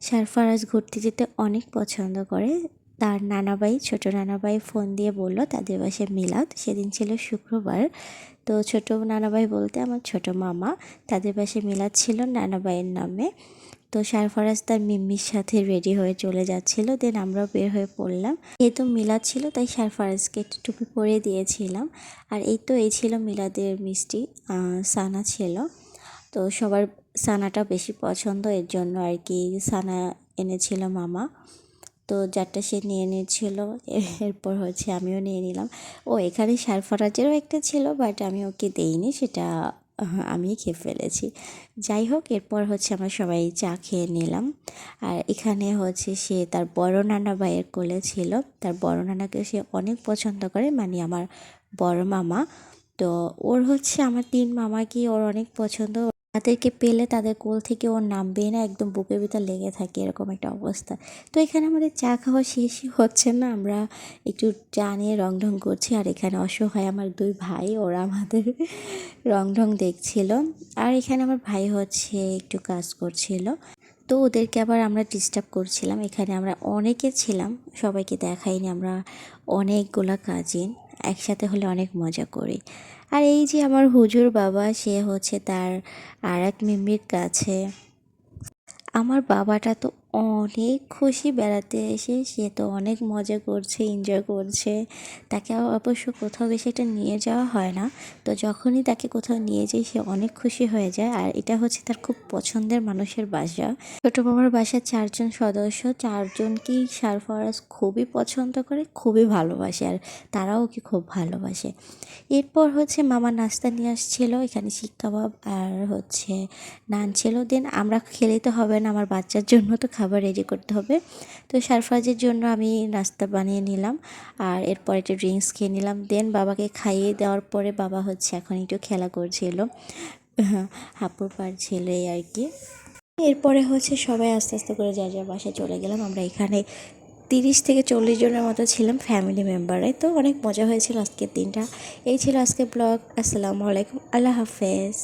সারফারাজ ঘুরতে যেতে অনেক পছন্দ করে। তার নানাবাই, ছোট নানাবাই ফোন দিয়ে বলল তাদের বাসায় মিলাদ, সেদিন ছিল শুক্রবার। তো ছোট নানাবাই বলতে আমার ছোট মামা, তাদের বাসায় মিলাদ ছিল নানাবাইয়ের নামে। তো সারফারাজ তার মিম্মির সাথে রেডি হয়ে চলে যাচ্ছিল, দেন আমরাও বের হয়ে পড়লাম। যেহেতু মিলাদ ছিল তাই সারফারাজকে একটু টুপি পরিয়ে দিয়েছিলাম। আর এই ছিল মিলাদের মিষ্টি, সানা ছিল। তো সবার সানাটা বেশি পছন্দ, এর জন্য আর কি সানা এনেছিল মামা। তো যারটা সে নিয়ে নিয়েছিল, এরপর আমিও নিয়ে নিলাম। এখানে সারফারাজেরও একটা ছিল, বাট আমি ওকে দেইনি, সেটা আমি খেয়ে ফেলেছি। যাই হোক, এরপর আমরা সবাই চা খেয়ে নিলাম। আর এখানে সে তার বড় নানা ভাইয়ের কোলে ছিল। তার বড় নানাকে সে অনেক পছন্দ করে, মানে আমার বড় মামা। তো ওর আমার 3 মামাকে ওর অনেক পছন্দ। তাদেরকে পেলে তাদের কোল থেকে ওর নামবেই না, একদম বুকের ভিতর লেগে থাকে, এরকম একটা অবস্থা। তো এখানে আমাদের চা খাওয়া শেষই হচ্ছে না, আমরা একটু চা নিয়ে রং করছি। আর এখানে অসহায় আমার 2 ভাই, ওরা আমাদের রং দেখছিল। আর এখানে আমার ভাই একটু কাজ করছিল, তো ওদেরকে আবার আমরা ডিস্টার্ব করছিলাম। এখানে আমরা অনেকে ছিলাম, সবাইকে দেখাইনি, আমরা অনেকগুলা কাজিন একসাথে হলে অনেক মজা করি। আর এই যে আমার হুজুর বাবা, সে তার আর এক মিম্মির কাছে। আমার বাবাটা তো অনেক খুশি বেড়াতে এসে, সে তো অনেক মজা করছে, এনজয় করছে। তাকে অবশ্য কোথাও বেশি একটা নিয়ে যাওয়া হয় না, তো যখনই তাকে কোথাও নিয়ে যাই সে অনেক খুশি হয়ে যায়। আর এটা তার খুব পছন্দের মানুষের বাসা। ছোটো মামার বাসায় 4 জন সদস্য, 4 জনকেই সারফারাজ খুবই পছন্দ করে, খুবই ভালোবাসে, আর তারাও ওকে খুব ভালোবাসে। এরপর মামা নাস্তা নিয়ে আসছিল, এখানে শিক কাবাব আর নান ছিল। দেন আমরা খেলেই তো হবে না, আমার বাচ্চার জন্য তো খাবার রেডি করতে হবে। তো সারফারাজের জন্য আমি নাস্তা বানিয়ে নিলাম, আর এরপর একটু ড্রিঙ্কস খেয়ে নিলাম। দেন বাবাকে খাইয়ে দেওয়ার পরে বাবা এখন একটু খেলা করছিল, হাঁপুর পাড়ছিল, এই আর কি। এরপরে সবাই আস্তে আস্তে করে যার যার বাসায় চলে গেলাম। আমরা এখানে 30 থেকে 40 জনের মতো ছিলাম ফ্যামিলি মেম্বারে। তো অনেক মজা হয়েছিল আজকের দিনটা। এই ছিল আজকের ব্লগ। আসসালামু আলাইকুম, আল্লাহ হাফেজ।